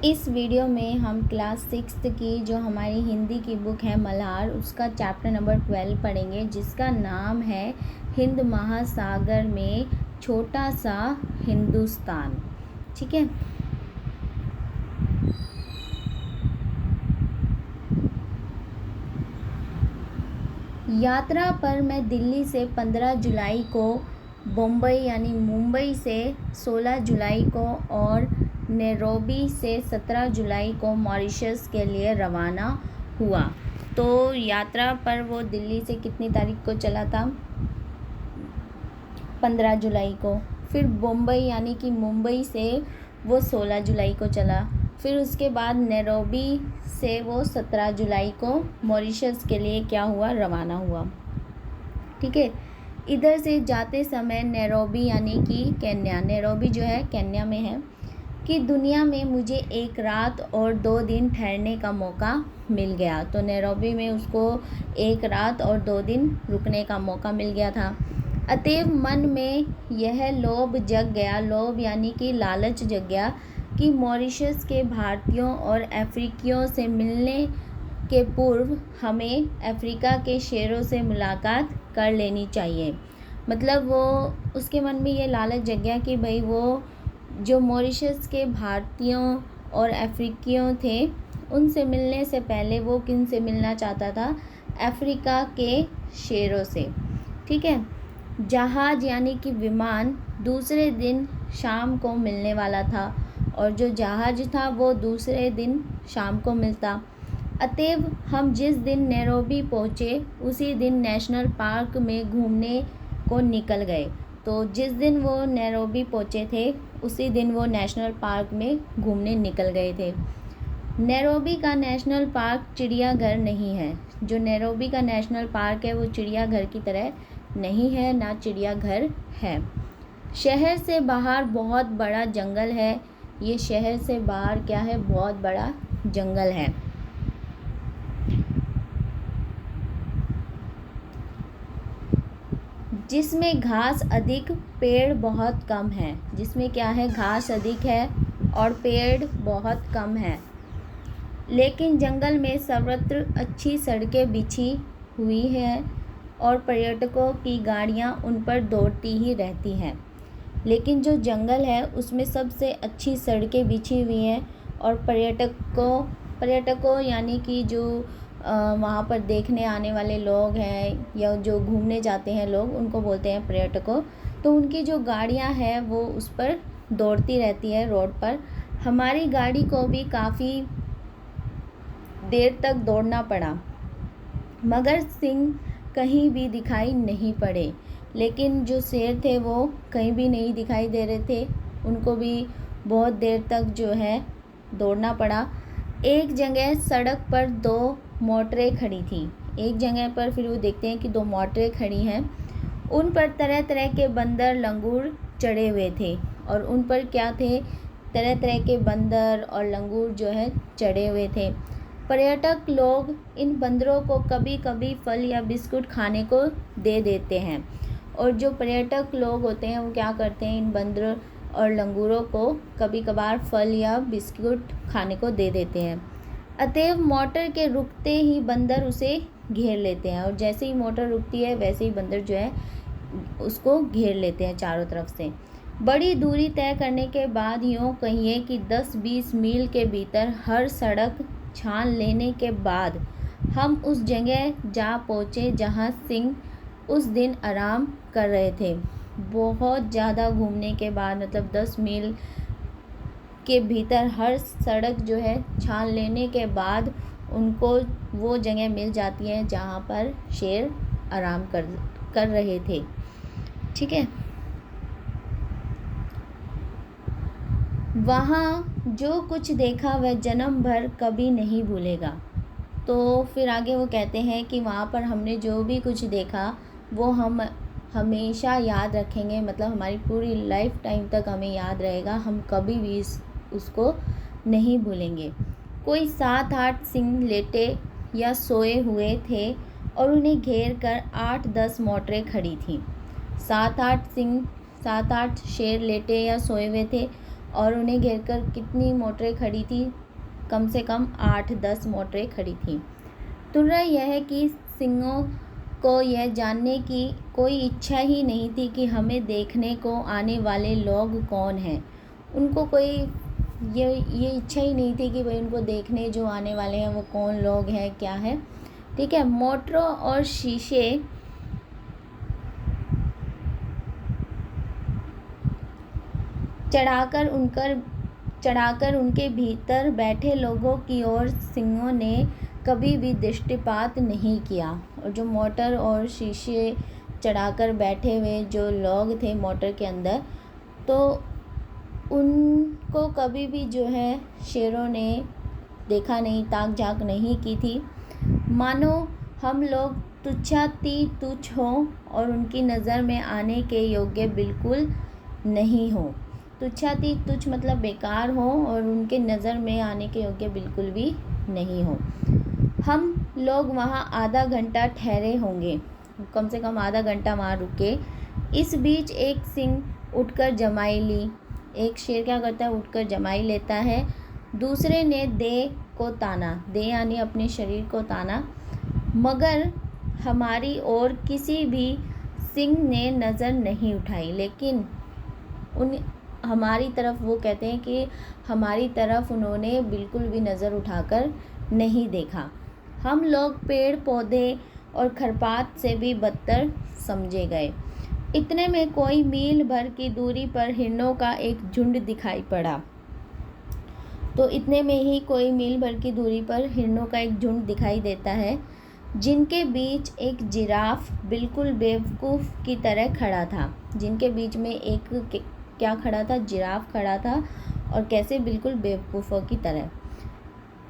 इस वीडियो में हम क्लास 6th की जो हमारी हिंदी की बुक है मल्हार, उसका चैप्टर नंबर 12 पढ़ेंगे, जिसका नाम है हिंद महासागर में छोटा सा हिंदुस्तान। ठीक है। यात्रा पर मैं दिल्ली से 15 जुलाई को, बम्बई यानी मुंबई से 16 जुलाई को और नैरोबी से 17 जुलाई को मॉरिशस के लिए रवाना हुआ। तो यात्रा पर वो दिल्ली से कितनी तारीख को चला था? 15 जुलाई को। फिर बम्बई यानी कि मुंबई से वो 16 जुलाई को चला। फिर उसके बाद नैरोबी से वो 17 जुलाई को मॉरिशस के लिए क्या हुआ? रवाना हुआ। ठीक है। इधर से जाते समय नैरोबी यानी कि केन्या, नैरोबी जो है केन्या में है, कि दुनिया में मुझे 1 रात और 2 दिन ठहरने का मौका मिल गया। तो नैरोबी में उसको 1 रात और 2 दिन रुकने का मौका मिल गया था। अतएव मन में यह लोभ जग गया, लोभ यानी कि लालच जग गया, कि मॉरिशस के भारतीयों और अफ्रीकियों से मिलने के पूर्व हमें अफ्रीका के शेरों से मुलाकात कर लेनी चाहिए। मतलब वो उसके मन में ये लालच जग गया कि भाई वो जो मॉरिशस के भारतीयों और अफ्रीकियों थे, उनसे मिलने से पहले वो किन से मिलना चाहता था? अफ्रीका के शेरों से। ठीक है। जहाज़ यानी कि विमान दूसरे दिन शाम को मिलने वाला था, और जो जहाज़ था वो दूसरे दिन शाम को मिलता। अतएव हम जिस दिन नैरोबी पहुँचे उसी दिन नेशनल पार्क में घूमने को निकल गए। तो जिस दिन वो नैरोबी पहुँचे थे उसी दिन वो नेशनल पार्क में घूमने निकल गए थे। नैरोबी का नेशनल पार्क चिड़ियाघर नहीं है। जो नैरोबी का नेशनल पार्क है वो चिड़ियाघर की तरह नहीं है, ना चिड़ियाघर है। शहर से बाहर बहुत बड़ा जंगल है। ये शहर से बाहर क्या है? बहुत बड़ा जंगल है। जिसमें घास अधिक, पेड़ बहुत कम है। जिसमें क्या है? घास अधिक है और पेड़ बहुत कम है। लेकिन जंगल में सर्वत्र अच्छी सड़कें बिछी हुई हैं और पर्यटकों की गाड़ियां उन पर दौड़ती ही रहती हैं। लेकिन जो जंगल है उसमें सबसे अच्छी सड़कें बिछी हुई हैं, और पर्यटकों यानी कि जो वहाँ पर देखने आने वाले लोग हैं या जो घूमने जाते हैं लोग, उनको बोलते हैं पर्यटकों। तो उनकी जो गाड़ियाँ हैं वो उस पर दौड़ती रहती है रोड पर। हमारी गाड़ी को भी काफ़ी देर तक दौड़ना पड़ा, मगर सिंह कहीं भी दिखाई नहीं पड़े। लेकिन जो शेर थे वो कहीं भी नहीं दिखाई दे रहे थे, उनको भी बहुत देर तक जो है दौड़ना पड़ा। एक जगह सड़क पर 2 मोटरें खड़ी थी। एक जगह पर फिर वो देखते हैं कि 2 मोटरें खड़ी हैं। उन पर तरह तरह के बंदर, लंगूर चढ़े हुए थे। और उन पर क्या थे? तरह तरह के बंदर और लंगूर जो है चढ़े हुए थे। पर्यटक लोग इन बंदरों को कभी कभी फल या बिस्कुट खाने को दे देते हैं। और जो पर्यटक लोग होते हैं वो क्या करते हैं? इन बंदर और लंगूरों को कभी कभार फल या बिस्कुट खाने को दे देते हैं। अतएव मोटर के रुकते ही बंदर उसे घेर लेते हैं, और जैसे ही मोटर रुकती है वैसे ही बंदर जो है उसको घेर लेते हैं चारों तरफ से। बड़ी दूरी तय करने के बाद यूँ कहिए कि 10-20 मील के भीतर हर सड़क छान लेने के बाद हम उस जगह जा पहुँचे जहाँ सिंह उस दिन आराम कर रहे थे। बहुत ज़्यादा घूमने के बाद, मतलब 10 मील के भीतर हर सड़क जो है छान लेने के बाद उनको वो जगह मिल जाती है जहाँ पर शेर आराम कर रहे थे। ठीक है। वहाँ जो कुछ देखा वह जन्म भर कभी नहीं भूलेगा। तो फिर आगे वो कहते हैं कि वहाँ पर हमने जो भी कुछ देखा वो हम हमेशा याद रखेंगे, मतलब हमारी पूरी लाइफ टाइम तक हमें याद रहेगा, हम कभी भी उसको नहीं भूलेंगे। कोई 7-8 सिंह लेटे या सोए हुए थे और उन्हें घेर कर 8-10 मोटरें खड़ी थीं। 7-8 शेर लेटे या सोए हुए थे और उन्हें घेरकर कितनी मोटरें खड़ी थी? कम से कम 8-10 मोटरें खड़ी थीं। तुर्रा यह है कि सिंहों को यह जानने की कोई इच्छा ही नहीं थी कि हमें देखने को आने वाले लोग कौन हैं। उनको कोई ये इच्छा ही नहीं थी कि भाई उनको देखने जो आने वाले हैं वो कौन लोग हैं, क्या है। ठीक है। मोटरों और शीशे चढ़ाकर उनके भीतर बैठे लोगों की ओर सिंहों ने कभी भी दृष्टिपात नहीं किया। और जो मोटर और शीशे चढ़ाकर बैठे हुए जो लोग थे मोटर के अंदर, तो उनको कभी भी जो है शेरों ने देखा नहीं, ताक झांक नहीं की थी। मानो हम लोग तुच्छाति तुच्छ हों और उनकी नज़र में आने के योग्य बिल्कुल नहीं हो। तुच्छाति तुच्छ मतलब बेकार हो और उनके नज़र में आने के योग्य बिल्कुल भी नहीं हो। हम लोग वहाँ आधा घंटा ठहरे होंगे, कम से कम आधा घंटा वहाँ रुके। इस बीच एक सिंह उठकर जमाई ली। एक शेर क्या करता है? उठकर जमाई लेता है। दूसरे ने देह को ताना, देह यानी अपने शरीर को ताना, मगर हमारी ओर किसी भी सिंह ने नज़र नहीं उठाई। लेकिन हमारी तरफ, वो कहते हैं कि हमारी तरफ उन्होंने बिल्कुल भी नज़र उठाकर नहीं देखा। हम लोग पेड़ पौधे और खरपात से भी बदतर समझे गए। इतने में कोई मील भर की दूरी पर हिरणों का एक झुंड दिखाई पड़ा। तो इतने में ही कोई मील भर की दूरी पर हिरणों का एक झुंड दिखाई देता है, जिनके बीच एक जिराफ बिल्कुल बेवकूफ़ की तरह खड़ा था। जिनके बीच में एक क्या खड़ा था? जिराफ खड़ा था। और कैसे? बिल्कुल बेवकूफ़ों की तरह।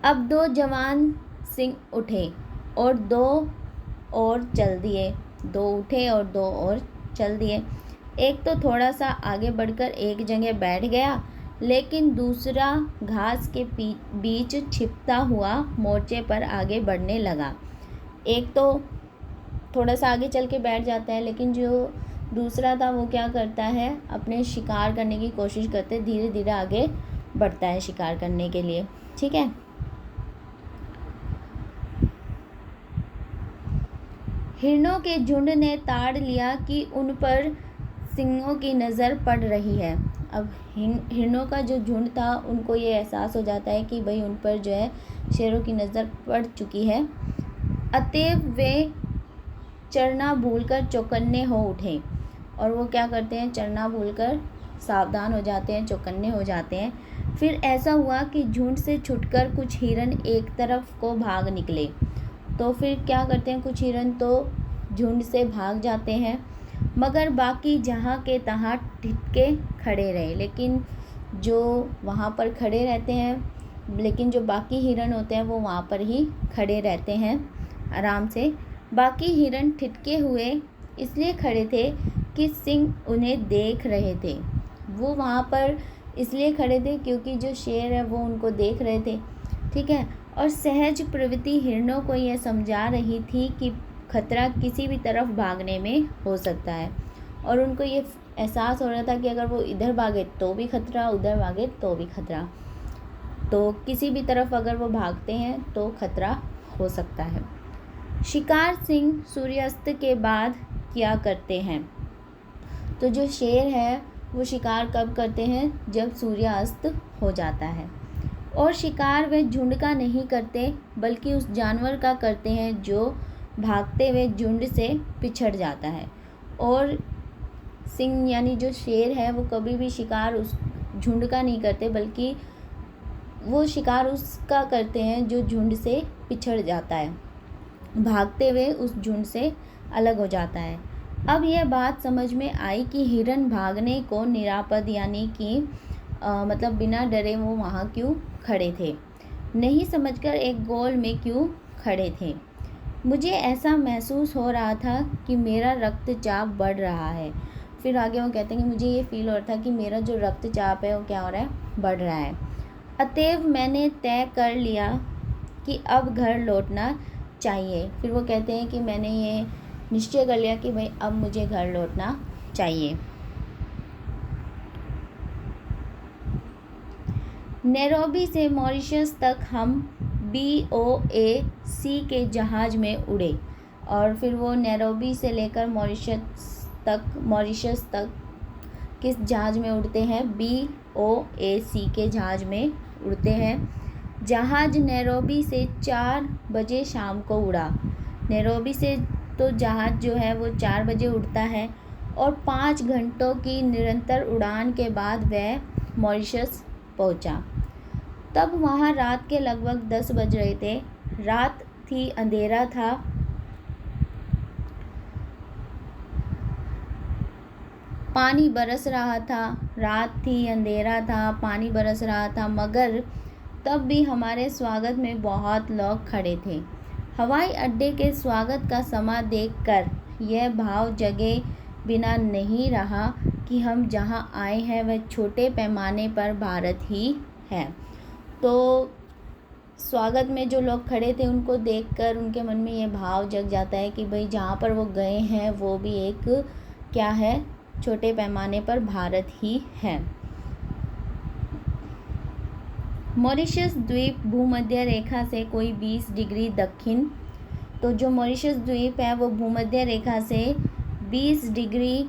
अब 2 जवान सिंह उठे और 2 और चल दिए। 2 उठे और 2 और चल दिए। एक तो थोड़ा सा आगे बढ़कर एक जगह बैठ गया, लेकिन दूसरा घास के बीच छिपता हुआ मोर्चे पर आगे बढ़ने लगा। एक तो थोड़ा सा आगे चल के बैठ जाता है, लेकिन जो दूसरा था वो क्या करता है? अपने शिकार करने की कोशिश करते, धीरे धीरे आगे बढ़ता है शिकार करने के लिए। ठीक है। हिरणों के झुंड ने ताड़ लिया कि उन पर सिंहों की नज़र पड़ रही है। अब हिरणों का जो झुंड था, उनको ये एहसास हो जाता है कि भाई उन पर जो है शेरों की नज़र पड़ चुकी है। अतएव वे चरना भूलकर चौकन्ने हो उठे। और वो क्या करते हैं? चरना भूलकर सावधान हो जाते हैं, चौकन्ने हो जाते हैं। फिर ऐसा हुआ कि झुंड से छुटकर कुछ हिरन एक तरफ को भाग निकले। तो फिर क्या करते हैं? कुछ हिरन तो झुंड से भाग जाते हैं, मगर बाकी जहाँ के तहाँ टिके खड़े रहे। लेकिन जो वहाँ पर खड़े रहते हैं, लेकिन जो बाकी हिरन होते हैं वो वहाँ पर ही खड़े रहते हैं आराम से। बाकी हिरन ठिठके हुए इसलिए खड़े थे कि सिंह उन्हें देख रहे थे। वो वहाँ पर इसलिए खड़े थे क्योंकि जो शेर है वो उनको देख रहे थे। ठीक है। और सहज प्रवृत्ति हिरणों को यह समझा रही थी कि खतरा किसी भी तरफ भागने में हो सकता है। और उनको ये एहसास हो रहा था कि अगर वो इधर भागे तो भी खतरा, उधर भागे तो भी खतरा। तो किसी भी तरफ अगर वो भागते हैं तो खतरा हो सकता है। शिकार सिंह सूर्यास्त के बाद किया करते हैं। तो जो शेर है वो शिकार कब करते हैं? जब सूर्यास्त हो जाता है। और शिकार वे झुंड का नहीं करते, बल्कि उस जानवर का करते हैं जो भागते हुए झुंड से पिछड़ जाता है। और सिंह यानी जो शेर है वो कभी भी शिकार उस झुंड का नहीं करते, बल्कि वो शिकार उसका करते हैं जो झुंड से पिछड़ जाता है, भागते हुए उस झुंड से अलग हो जाता है। अब यह बात समझ में आई कि हिरन भागने को निरापद यानी कि मतलब बिना डरे वो वहाँ क्यों खड़े थे, नहीं समझकर एक गोल में क्यों खड़े थे। मुझे ऐसा महसूस हो रहा था कि मेरा रक्तचाप बढ़ रहा है। फिर आगे वो कहते हैं कि मुझे ये फील हो रहा था कि मेरा जो रक्तचाप है वो क्या हो रहा है? बढ़ रहा है। अतएव मैंने तय कर लिया कि अब घर लौटना चाहिए। फिर वो कहते हैं कि मैंने ये निश्चय कर लिया कि भाई अब मुझे घर लौटना चाहिए। नैरोबी से मॉरिशस तक हम BOAC के जहाज़ में उड़े, और फिर वो नैरोबी से लेकर मॉरिशस तक किस जहाज़ में उड़ते हैं? BOAC के जहाज़ में उड़ते हैं। जहाज़ नैरोबी से 4 बजे शाम को उड़ा। नैरोबी से तो जहाज़ जो है वो 4 बजे उड़ता है, और 5 घंटों की निरंतर उड़ान के बाद वह मॉरिशस पहुंचा। तब वहाँ रात के लगभग 10 बज रहे थे। रात थी, अंधेरा था। पानी बरस रहा था। रात थी, अंधेरा था, पानी बरस रहा था, मगर तब भी हमारे स्वागत में बहुत लोग खड़े थे। हवाई अड्डे के स्वागत का समा देखकर यह भाव जगे बिना नहीं रहा कि हम जहां आए हैं वह छोटे पैमाने पर भारत ही है। तो स्वागत में जो लोग खड़े थे उनको देखकर उनके मन में ये भाव जग जाता है कि भाई जहाँ पर वो गए हैं वो भी एक क्या है, छोटे पैमाने पर भारत ही है। मॉरिशस द्वीप भूमध्य रेखा से कोई 20 डिग्री दक्षिण, तो जो मॉरिशस द्वीप है वो भूमध्य रेखा से 20 डिग्री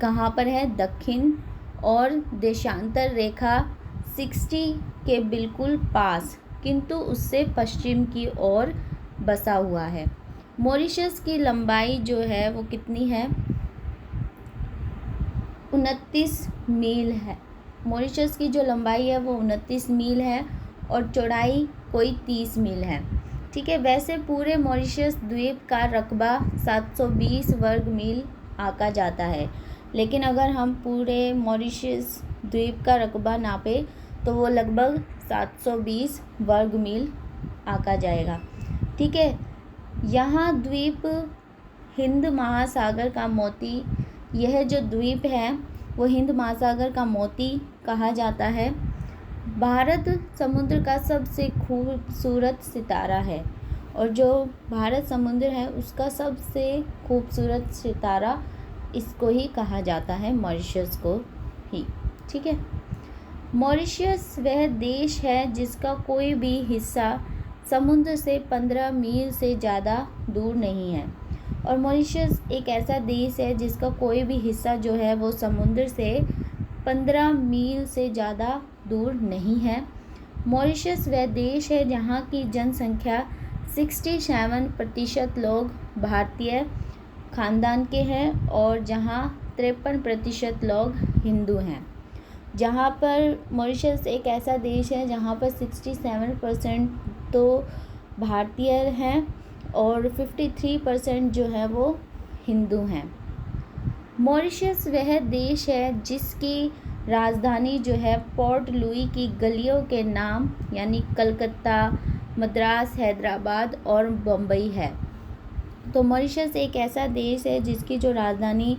कहाँ पर है? दक्षिण, और देशांतर रेखा 60 के बिल्कुल पास, किंतु उससे पश्चिम की ओर बसा हुआ है। मॉरिशस की लंबाई जो है वो कितनी है? 29 मील है। मॉरिशस की जो लंबाई है वो 29 मील है, और चौड़ाई कोई 30 मील है। ठीक है। वैसे पूरे मॉरिशस द्वीप का रकबा 720 वर्ग मील आंका जाता है, लेकिन अगर हम पूरे मॉरिशस द्वीप का रकबा नापे तो वो लगभग 720 वर्ग मील आंका जाएगा। ठीक है। यहाँ द्वीप हिंद महासागर का मोती, यह जो द्वीप है वो हिंद महासागर का मोती कहा जाता है। भारत समुद्र का सबसे खूबसूरत सितारा है, और जो भारत समुद्र है उसका सबसे खूबसूरत सितारा इसको ही कहा जाता है, मॉरिशस को ही। ठीक है। मॉरिशस वह देश है जिसका कोई भी हिस्सा समुद्र से 15 मील से ज़्यादा दूर नहीं है, और मॉरिशस एक ऐसा देश है जिसका कोई भी हिस्सा जो है वो समुद्र से 15 मील से ज़्यादा दूर नहीं है। मॉरिशस वह देश है जहाँ की जनसंख्या 67% लोग भारतीय खानदान के हैं, और जहाँ 53% लोग हिंदू हैं। जहाँ पर मॉरिशस एक ऐसा देश है जहाँ पर 67% तो भारतीय हैं, और 53% जो है वो हिंदू हैं। मॉरिशस वह देश है जिसकी राजधानी जो है पोर्ट लुई की गलियों के नाम यानी कलकत्ता, मद्रास, हैदराबाद और बम्बई है। तो मॉरिशस एक ऐसा देश है जिसकी जो राजधानी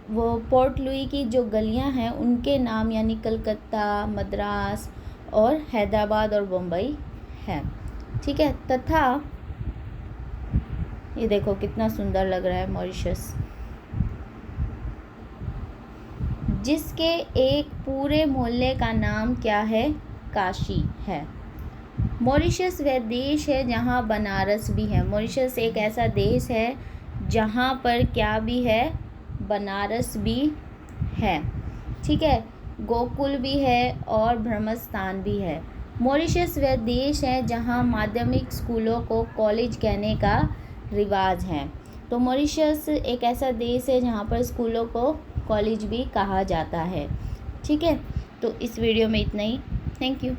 वो पोर्ट लुई की जो गलियां हैं उनके नाम यानी कलकत्ता, मद्रास और हैदराबाद और बम्बई है। ठीक है। तथा ये देखो कितना सुंदर लग रहा है मॉरिशस, जिसके एक पूरे मोहल्ले का नाम क्या है? काशी है। मॉरिशस वह देश है जहाँ बनारस भी है। मॉरिशस एक ऐसा देश है जहाँ पर क्या भी है? बनारस भी है। ठीक है। गोकुल भी है और ब्रह्मस्थान भी है। मॉरिशस वह देश है जहाँ माध्यमिक स्कूलों को कॉलेज कहने का रिवाज है। तो मॉरिशस एक ऐसा देश है जहाँ पर स्कूलों को कॉलेज भी कहा जाता है। ठीक है। तो इस वीडियो में इतना ही। Thank you.